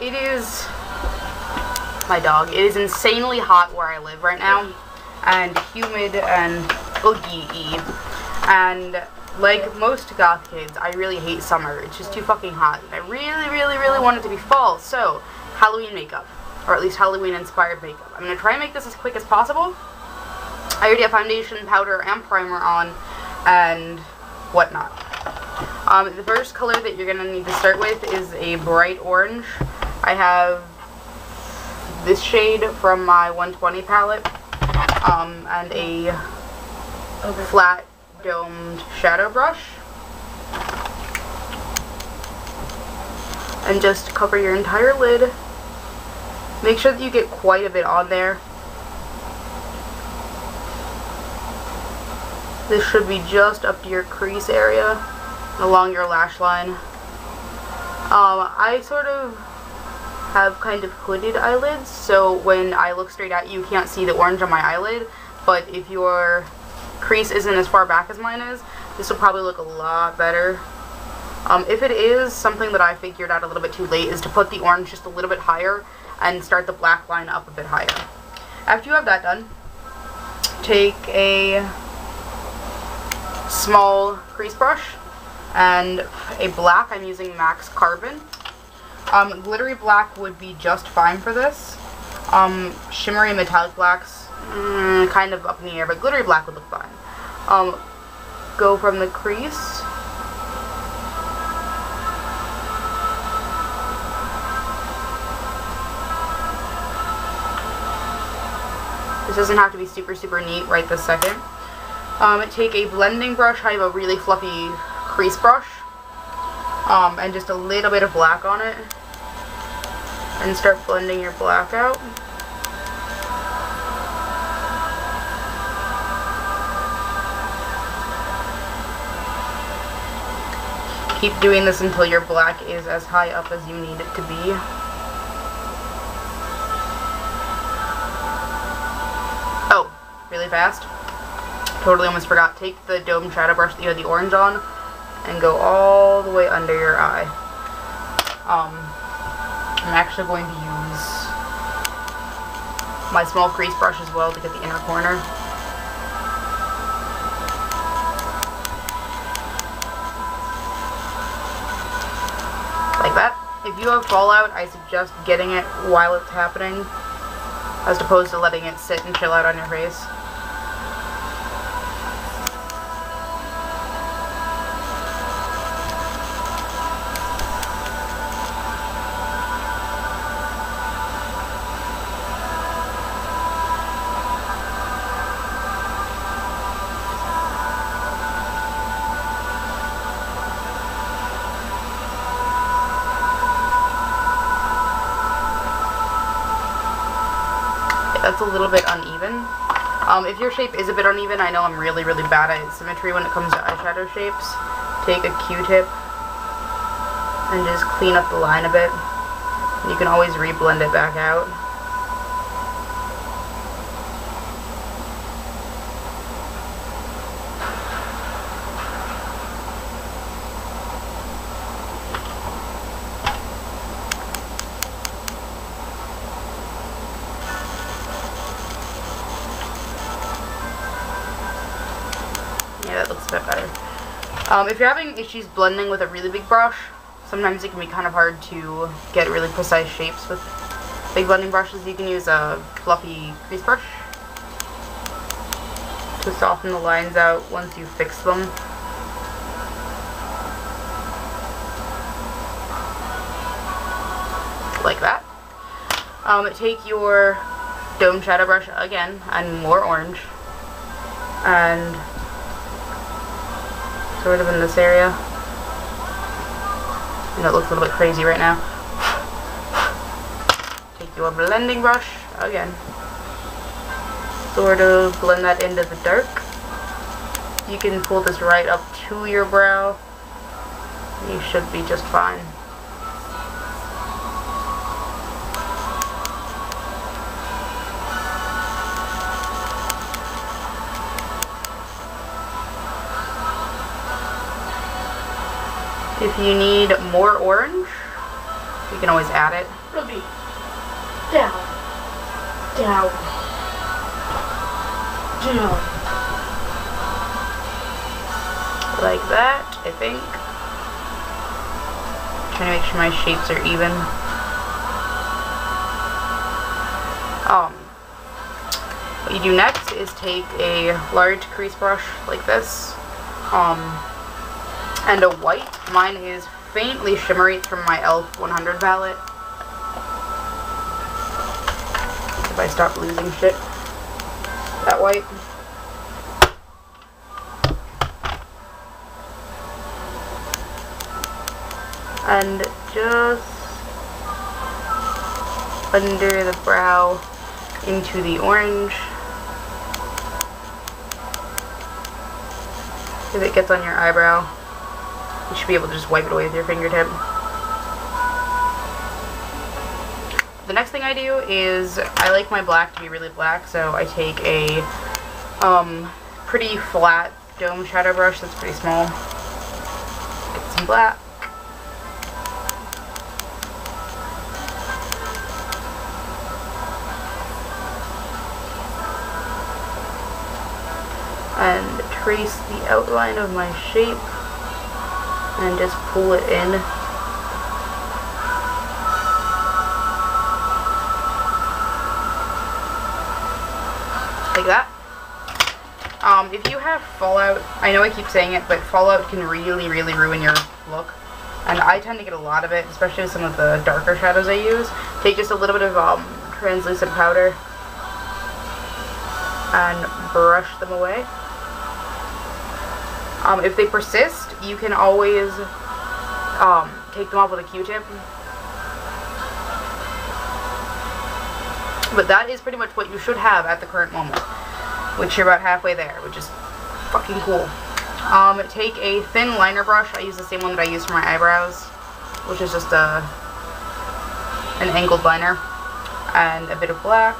It is my dog. It is insanely hot where I live right now, and humid and boogie-y. And like most goth kids, I really hate summer. It's just too fucking hot. I really want it to be fall. So, Helloween makeup, or at least Helloween inspired makeup. I'm gonna try and make this as quick as possible. I already have foundation, powder, and primer on, and whatnot. The first color that you're gonna need to start with is a bright orange. I have this shade from my 120 palette, and a flat domed shadow brush. And just cover your entire lid. Make sure that you get quite a bit on there. This should be just up to your crease area, along your lash line. I sort of have kind of hooded eyelids, so when I look straight at you, you can't see the orange on my eyelid, but if your crease isn't as far back as mine is, this will probably look a lot better. If it is, something that I figured out a little bit too late is to put the orange just a little bit higher and start the black line up a bit higher. After you have that done, take a small crease brush and a black. I'm using MAC's Carbon. Glittery black would be just fine for this. Shimmery metallic blacks, kind of up in the air, but glittery black would look fine. Go from the crease. This doesn't have to be super neat right this second. Take a blending brush. I have a really fluffy crease brush, and just a little bit of black on it, and start blending your black out. Keep doing this until your black is as high up as you need it to be. Oh, really fast. Totally almost forgot. Take the dome shadow brush that you had the orange on and go all the way under your eye. I'm actually going to use my small crease brush as well to get the inner corner. Like that. If you have fallout, I suggest getting it while it's happening, as opposed to letting it sit and chill out on your face. That's a little bit uneven. If your shape is a bit uneven, I know I'm really bad at symmetry when it comes to eyeshadow shapes. Take a Q-tip and just clean up the line a bit. You can always re-blend it back out. Yeah, that looks a bit better. If you're having issues blending with a really big brush, sometimes it can be kind of hard to get really precise shapes with big blending brushes. You can use a fluffy crease brush to soften the lines out once you fix them. Like that. Take your dome shadow brush again, and more orange, and sort of in this area. And it looks a little bit crazy right now. Take your blending brush again. Sort of blend that into the dark. You can pull this right up to your brow. You should be just fine. If you need more orange, you can always add it. Ruby. Down. Down. Down. Like that, I think. Trying to make sure my shapes are even. What you do next is take a large crease brush like this, and a white. Mine is faintly shimmery. It's from my e.l.f. 100 palette. If I stop losing shit. That white. And just under the brow into the orange. If it gets on your eyebrow, you should be able to just wipe it away with your fingertip. The next thing I do is, I like my black to be really black, so I take a pretty flat dome shadow brush that's pretty small. Get some black. And trace the outline of my shape and just pull it in. Like that. If you have fallout, I know I keep saying it, but fallout can really, really ruin your look. And I tend to get a lot of it, especially with some of the darker shadows I use. Take just a little bit of translucent powder and brush them away. If they persist, you can always take them off with a Q-tip. But that is pretty much what you should have at the current moment, which you're about halfway there, which is fucking cool. Take a thin liner brush. I use the same one that I use for my eyebrows, which is just an angled liner, and a bit of black.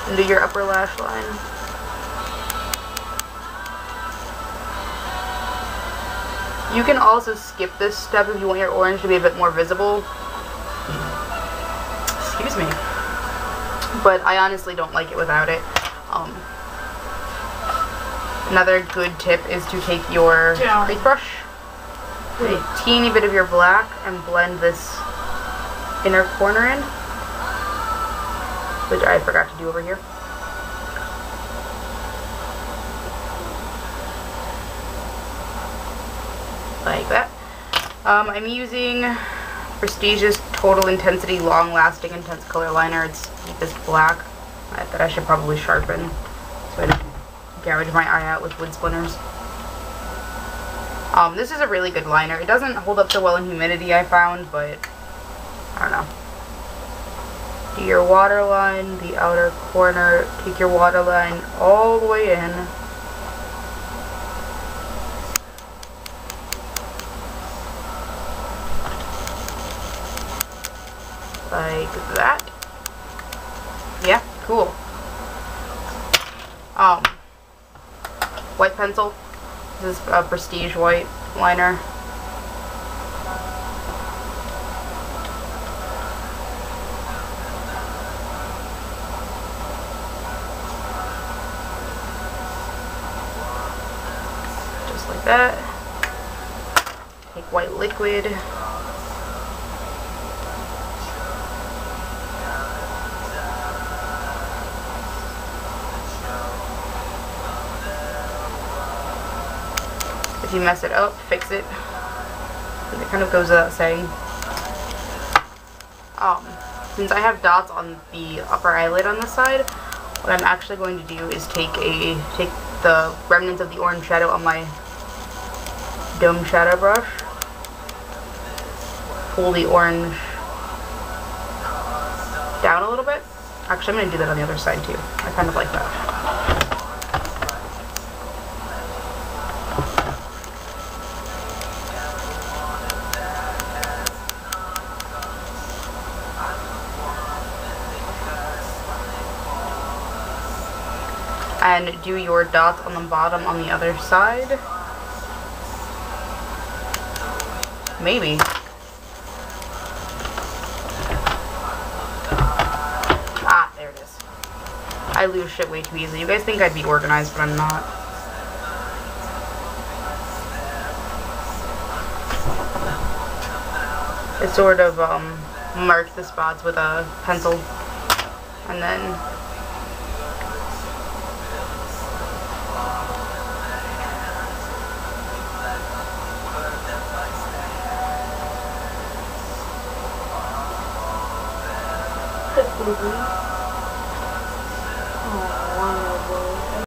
And do your upper lash line. You can also skip this step if you want your orange to be a bit more visible. Excuse me. But I honestly don't like it without it. Another good tip is to take your crease brush, a teeny bit of your black, and blend this inner corner in, which I forgot to do over here. Like that. I'm using Prestige's Total Intensity Long Lasting Intense Color Liner. It's deepest black that I should probably sharpen so I don't gouge my eye out with wood splinters. This is a really good liner. It doesn't hold up so well in humidity, I found, but I don't know. Do your waterline, the outer corner, take your waterline all the way in. Like that. Yeah, cool. White pencil. This is a Prestige white liner. Just like that. Take white liquid. If you mess it up, fix it. And it kind of goes without saying. Since I have dots on the upper eyelid on this side, what I'm actually going to do is take the remnants of the orange shadow on my dome shadow brush, pull the orange down a little bit. Actually, I'm going to do that on the other side too. I kind of like that. And do your dots on the bottom on the other side. Maybe. Ah, there it is. I lose shit way too easily. You guys think I'd be organized, but I'm not. I sort of mark the spots with a pencil, and then Oh.